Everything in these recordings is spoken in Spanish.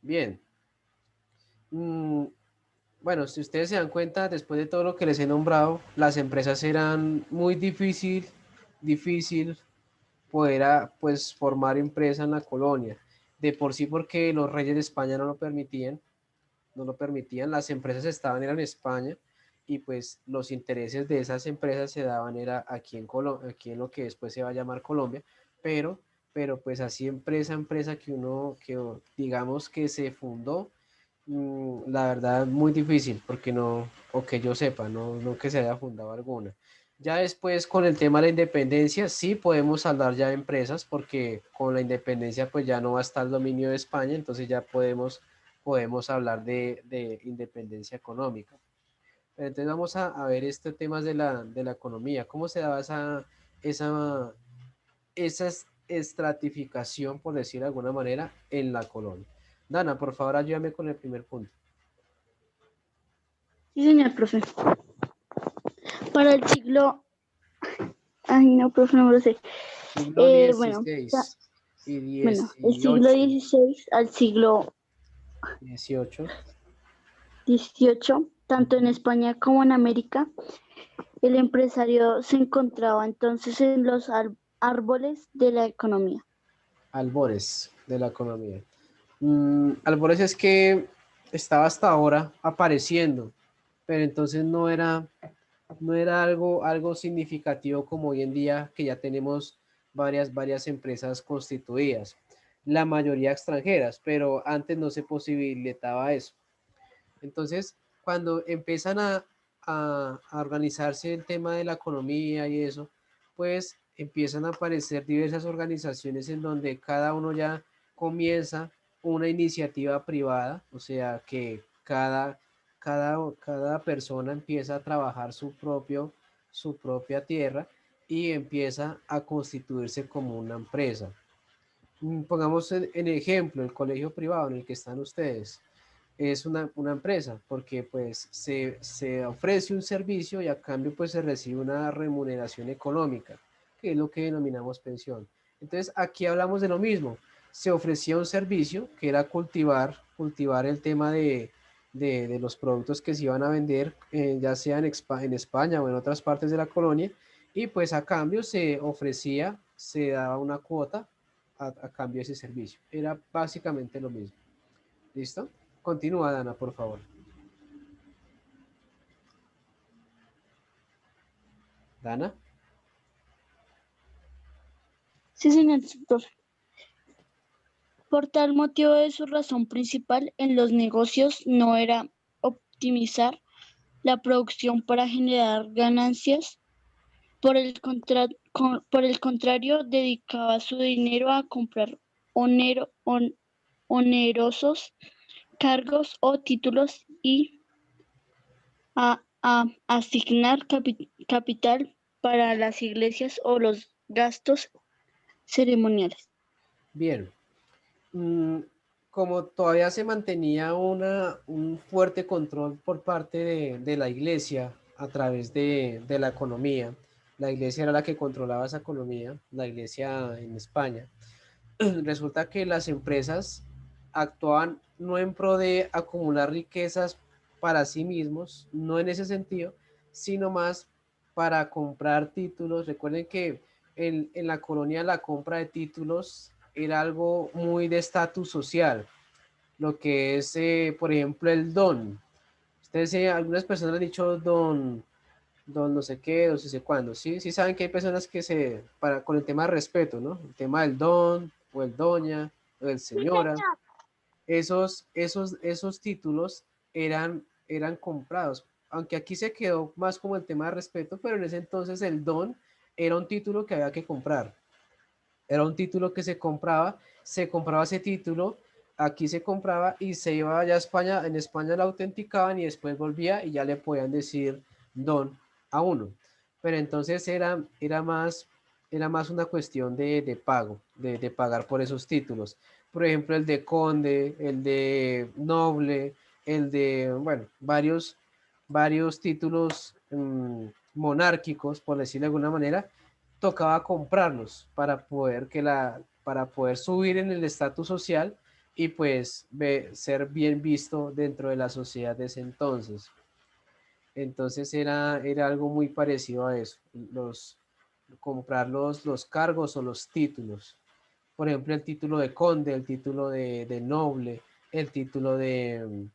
Bien. Mm, bueno, si ustedes se dan cuenta, después de todo lo que les he nombrado, las empresas eran muy difícil poder pues formar empresa en la colonia. De por sí porque los reyes de España no lo permitían, las empresas estaban era en España y pues los intereses de esas empresas se daban era aquí en aquí en lo que después se va a llamar Colombia, pero, pero pues así empresa que uno, que digamos que se fundó, la verdad muy difícil porque no, o que yo sepa, no que se haya fundado alguna. Ya después con el tema de la independencia, sí podemos hablar ya de empresas porque con la independencia pues ya no va a estar el dominio de España, entonces ya podemos hablar de independencia económica. Pero entonces vamos a ver este temas de la economía, cómo se daba esa, esa estratificación, por decir de alguna manera, en la colonia. Dana, por favor, ayúdame con el primer punto. Sí, señor profe. Para el siglo, ay no, profe, no lo sé. Siglo Bueno, XVI y el siglo 18, XVI al siglo 18. XVIII, tanto en Ujú. España como en América, el empresario se encontraba entonces en los árboles de la economía. Albores de la economía. Albores es que estaba hasta ahora apareciendo, pero entonces no era algo significativo como hoy en día que ya tenemos varias empresas constituidas, la mayoría extranjeras, pero antes no se posibilitaba eso. Entonces, cuando empiezan a organizarse el tema de la economía y eso, pues empiezan a aparecer diversas organizaciones en donde cada uno ya comienza una iniciativa privada, o sea que cada persona empieza a trabajar su propia tierra y empieza a constituirse como una empresa. Pongamos en ejemplo el colegio privado en el que están ustedes es una empresa, porque pues se ofrece un servicio y a cambio pues se recibe una remuneración económica, que es lo que denominamos pensión. Entonces aquí hablamos de lo mismo, se ofrecía un servicio que era cultivar el tema de los productos que se iban a vender, ya sea en España o en otras partes de la colonia, y pues a cambio se ofrecía, se daba una cuota a cambio de ese servicio. Era básicamente lo mismo. ¿Listo? Continúa, Dana, por favor. Dana. Sí, señor profe. Por tal motivo de su razón principal en los negocios no era optimizar la producción para generar ganancias. Por el contrario, dedicaba su dinero a comprar onerosos cargos o títulos y a asignar capital para las iglesias o los gastos ceremoniales. Bien. Mm, Como todavía se mantenía un fuerte control por parte de la iglesia a través de la economía, la iglesia era la que controlaba esa economía, la iglesia en España, resulta que las empresas actuaban no en pro de acumular riquezas para sí mismos, no en ese sentido, sino más para comprar títulos. Recuerden que en la colonia la compra de títulos era algo muy de estatus social, lo que es, por ejemplo, el don. Ustedes, algunas personas han dicho don no sé qué, o no sé cuándo, ¿sí? Sí saben que hay personas que con el tema de respeto, ¿no? El tema del don, o el doña, o el señora, esos títulos eran comprados, aunque aquí se quedó más como el tema de respeto, pero en ese entonces el don era un título que había que comprar, era un título que se compraba ese título, aquí se compraba y se iba allá a España, en España lo autenticaban y después volvía y ya le podían decir don a uno. Pero entonces era más una cuestión de pago, de pagar por esos títulos. Por ejemplo, el de conde, el de noble, el de, bueno, varios títulos monárquicos, por decirlo de alguna manera, tocaba comprarlos para poder subir en el estatus social, y pues ser bien visto dentro de la sociedad de ese entonces. Entonces era algo muy parecido a eso, comprar los cargos o los títulos. Por ejemplo, el título de conde, el título de noble, el título de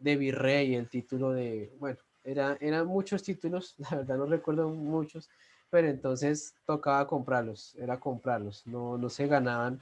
virrey, el título de, bueno, eran muchos títulos, la verdad no recuerdo muchos, pero entonces tocaba comprarlos, era comprarlos, no se ganaban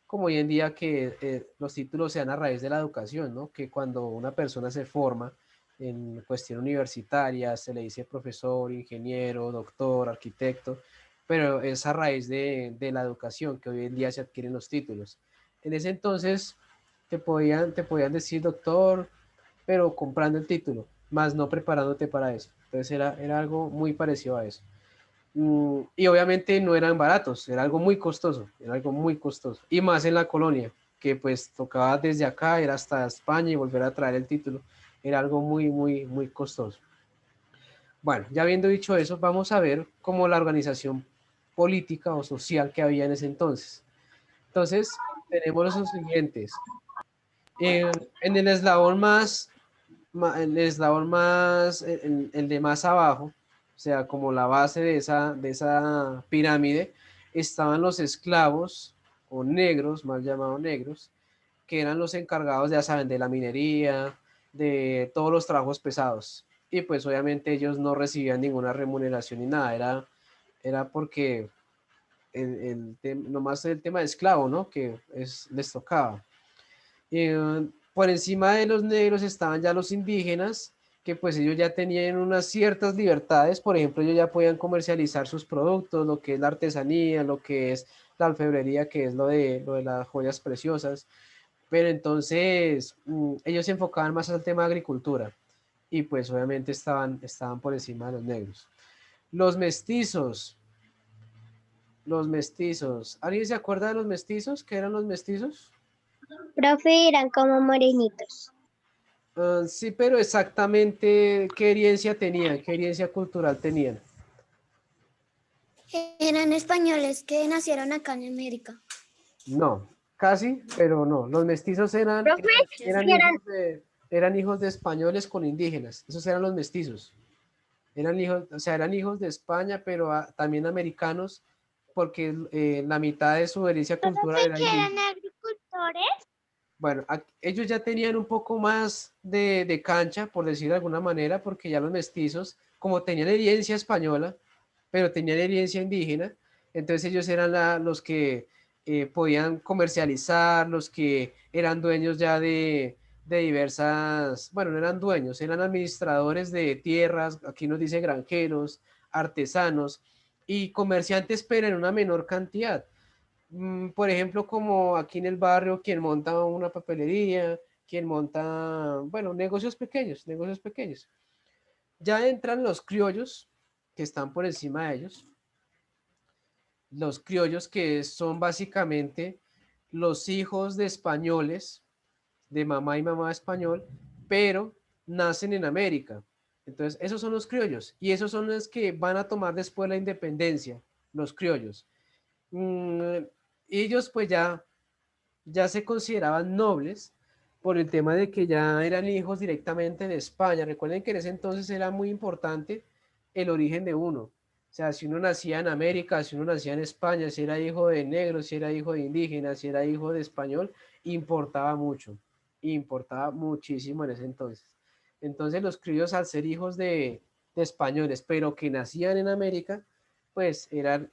como hoy en día que los títulos sean a raíz de la educación, ¿no? Que cuando una persona se forma en cuestión universitaria, se le dice profesor, ingeniero, doctor, arquitecto, pero es a raíz de la educación que hoy en día se adquieren los títulos. En ese entonces te podían decir doctor, pero comprando el título, más no preparándote para eso. Entonces era algo muy parecido a eso. Y obviamente no eran baratos, era algo muy costoso, era algo muy costoso. Y más en la colonia, que pues tocaba desde acá, ir hasta España y volver a traer el título. Era algo muy, muy, muy costoso. Bueno, ya habiendo dicho eso, vamos a ver cómo la organización política o social que había en ese entonces. Entonces, tenemos los siguientes. En el eslabón más, el eslabón más, el de más abajo, o sea, como la base de esa pirámide, estaban los esclavos o negros, mal llamados negros, que eran los encargados, ya saben, de la minería, de todos los trabajos pesados. Y pues obviamente ellos no recibían ninguna remuneración ni nada, era porque nomás el tema de esclavo, ¿no? Que les tocaba. Por encima de los negros estaban ya los indígenas, que pues ellos ya tenían unas ciertas libertades, por ejemplo, ellos ya podían comercializar sus productos, lo que es la artesanía, lo que es la alfebrería, que es lo de las joyas preciosas, pero entonces ellos se enfocaban más al tema de agricultura y pues obviamente estaban por encima de los negros. Los mestizos, los mestizos, ¿alguien se acuerda de los mestizos? ¿Qué eran los mestizos? Profe, eran como morenitos. Sí, pero exactamente qué herencia tenían, qué herencia cultural tenían. Eran españoles que nacieron acá en América. No, casi, pero no. Los mestizos eran, Profe, eran, eran eran, hijos de, eran hijos de españoles con indígenas. Esos eran los mestizos. Eran hijos, o sea, eran hijos de España, pero también americanos, porque la mitad de su herencia profe, cultural era que eran indígena. agricultores. Bueno, ellos ya tenían un poco más de cancha, por decir de alguna manera, porque ya los mestizos, como tenían herencia española, pero tenían herencia indígena, entonces ellos eran los que podían comercializar, los que eran dueños ya de diversas, bueno, no eran dueños, eran administradores de tierras, aquí nos dice granjeros, artesanos y comerciantes, pero en una menor cantidad. Por ejemplo, como aquí en el barrio, quien monta una papelería, quien monta, bueno, negocios pequeños, negocios pequeños. Ya entran los criollos, que están por encima de ellos. Los criollos que son básicamente los hijos de españoles, de mamá y mamá español, pero nacen en América. Entonces, esos son los criollos y esos son los que van a tomar después la independencia, los criollos. Mm, ellos pues ya se consideraban nobles por el tema de que ya eran hijos directamente de España. Recuerden que en ese entonces era muy importante el origen de uno. O sea, si uno nacía en América, si uno nacía en España, si era hijo de negro, si era hijo de indígena, si era hijo de español, importaba mucho, importaba muchísimo en ese entonces. Entonces los criollos al ser hijos de españoles, pero que nacían en América, pues eran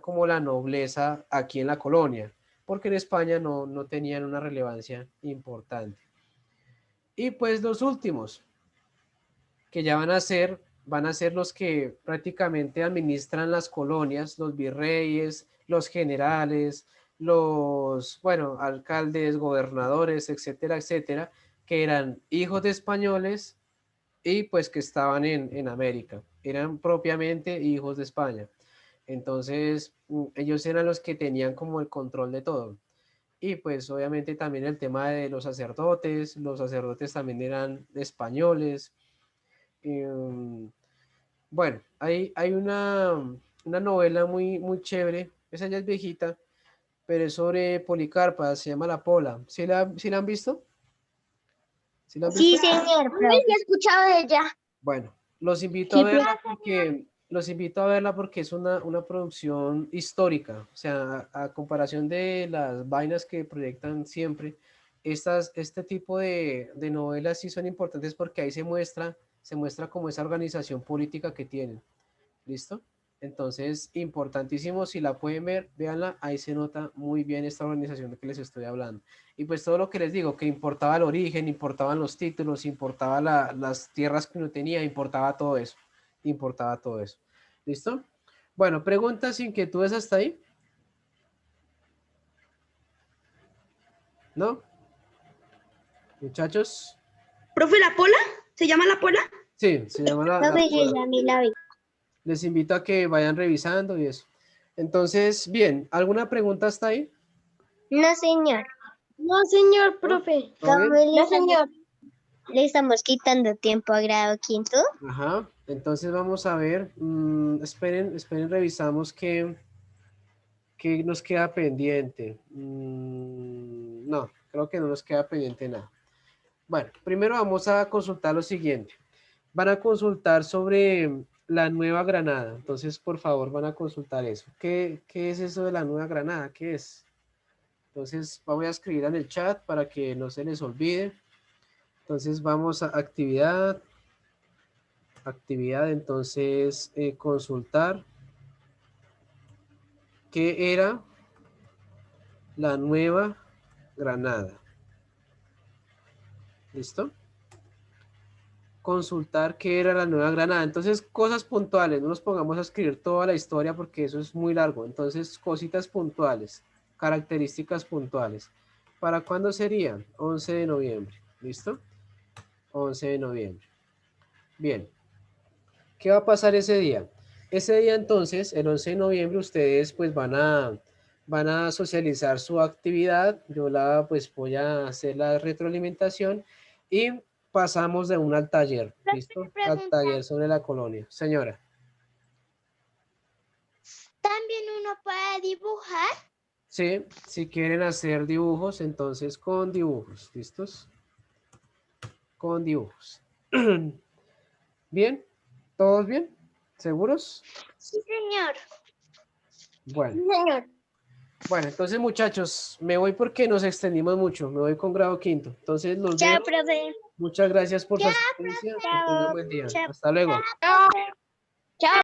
como la nobleza aquí en la colonia porque en España no tenían una relevancia importante. Y pues los últimos, que ya van a ser los que prácticamente administran las colonias, los virreyes, los generales, bueno, alcaldes, gobernadores, etcétera, etcétera, que eran hijos de españoles y pues que estaban en América, eran propiamente hijos de España. Entonces, ellos eran los que tenían como el control de todo. Y pues obviamente también el tema de los sacerdotes también eran españoles. Bueno, hay una novela muy, muy chévere, esa ya es viejita, pero es sobre Policarpa, se llama La Pola. ¿Sí la han visto? ¿Sí la han visto? Sí, señor, profe. He escuchado de ella. Bueno, los invito a Sí, verla porque es una producción histórica. O sea, a comparación de las vainas que proyectan siempre, este tipo de novelas sí son importantes porque ahí se muestra como esa organización política que tienen. ¿Listo? Entonces, importantísimo, si la pueden ver, véanla, ahí se nota muy bien esta organización de que les estoy hablando. Y pues todo lo que les digo, que importaba el origen, importaban los títulos, importaba las tierras que uno tenía, importaba todo eso. ¿Listo? Bueno, preguntas, inquietudes hasta ahí. ¿No? Muchachos. ¿Profe, la pola? ¿Se llama la pola? Sí, se llama Profe, yo ya me la vi. Les invito a que vayan revisando y eso. Entonces, bien, ¿alguna pregunta hasta ahí? No, señor. No, señor, ¿No? profe. ¿Todo bien? No, señor. Le estamos quitando tiempo a grado quinto. Ajá, entonces vamos a ver, esperen, revisamos qué nos queda pendiente. No, creo que no nos queda pendiente nada. Bueno, primero vamos a consultar lo siguiente. Van a consultar sobre la Nueva Granada, entonces por favor van a consultar eso. ¿Qué es eso de la Nueva Granada? ¿Qué es? Entonces voy a escribir en el chat para que no se les olvide. Entonces vamos a actividad, entonces consultar qué era la Nueva Granada. ¿Listo? Consultar qué era la Nueva Granada. Entonces, cosas puntuales, no nos pongamos a escribir toda la historia porque eso es muy largo. Entonces, cositas puntuales, características puntuales. ¿Para cuándo sería? 11 de noviembre. ¿Listo? 11 de noviembre. Bien. ¿Qué va a pasar ese día? Ese día entonces, el 11 de noviembre, ustedes pues van a socializar su actividad. Yo pues voy a hacer la retroalimentación y pasamos de una al taller, ¿listo? Al taller sobre la colonia. Señora. ¿También uno puede dibujar? Sí, si quieren hacer dibujos, entonces con dibujos, ¿listos? Con dibujos. ¿Bien? ¿Todos bien? ¿Seguros? Sí, señor. Bueno. Sí, señor. Bueno, entonces muchachos, me voy porque nos extendimos mucho, me voy con grado quinto. Entonces los Chao, dejo. profe. Muchas gracias por su Chao, asistencia. Que tengan Chao. buen día. Chao. Hasta luego. Chao. Chao.